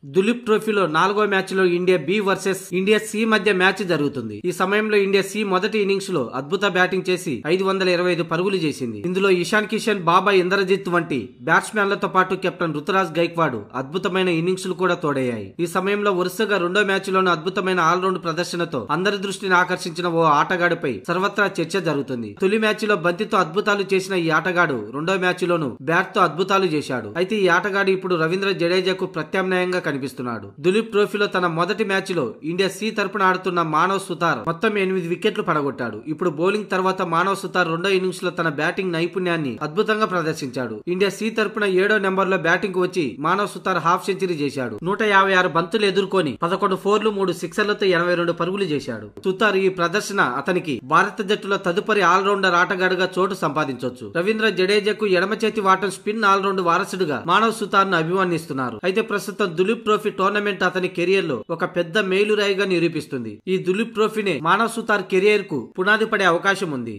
దులీప్ ట్రోఫీలో 4వ మ్యాచ్ లో India B versus India C మధ్య మ్యాచ్ జరుగుతుంది. ఈ సమయంలో ఇండియా సి మొదటి ఇన్నింగ్స్ లో అద్భుత బ్యాటింగ్ చేసి 525 పరుగులు చేసింది. ఇందులో ఇషాన్ కిషన్, బాబా ఇంద్రజిత్ వంటి బ్యాట్స్మెన్లతో పాటు కెప్టెన్ రుతురాజ్ గైక్వాడ్ అద్భుతమైన ఇన్నింగ్స్ కూడా తోడయ్యాయి. ఈ సమయంలో వరుసగా రెండో మ్యాచ్ లోను అద్భుతమైన ఆల్రౌండ్ ప్రదర్శనతో అందరి దృష్టిని ఆకర్షించిన ఓ ఆటగాడిపై సర్వత్రా చర్చ జరుగుతుంది. తొలి మ్యాచ్ లో బంతితో అద్భుతాలు చేసిన ఈ ఆటగాడు రెండో మ్యాచ్ లోను బ్యాట్ తో అద్భుతాలు చేశాడు. అయితే ఈ ఆటగాడు ఇప్పుడు రవీంద్ర జడేజాకు ప్రత్యామ్నాయంగా కనిపిస్తున్నాడు. దులీప్ ట్రోఫీలో తన మొదటి మ్యాచ్ లో ఇండియా సి తరపున ఆడుతున్న మానవ్ సుతార్ మొత్తం 8 వికెట్లు పడగొట్టాడు. ఇప్పుడు బౌలింగ్ తర్వాత మానవ్ సుతార్ రెండో ఇన్నింగ్స్ లో తన బ్యాటింగ్ నైపుణ్యాన్ని అద్భుతంగా ప్రదర్శించాడు. ఇండియా సి తరపున 7వ నెంబర్ లో బ్యాటింగ్ కు వచ్చి మానవ్ సుతార్ హాఫ్ సెంచరీ చేశాడు. 156 బంతులు ఎదుర్కొని 11 ఫోర్లు 3 సిక్సర్లతో 82 పరుగులు చేశాడు. సుతార్ ఈ ప్రదర్శన అతనికి భారత జట్టులో తదుపరి ఆల్రౌండర్ ఆటగాడుగా చోటు సంపాదించొచ్చు. రవీంద్ర జడేజాకు ఎడమ చేతి వాటం స్పిన్ ఆల్రౌండ్ వారసుడుగా మానవ్ సుతార్ ను అభిమానిస్తున్నారు. అయితే ప్రస్తుతం దులీప్ ట్రోఫీ టోర్నమెంట్ అతని కెరియర్ లో ఒక పెద్ద మేలురాయిగా నిరూపిస్తుంది. ఈ దులీప్ ట్రోఫీనే మానవ్ సుతార్ కెరియర్ కు పునాది పడే అవకాశం ఉంది.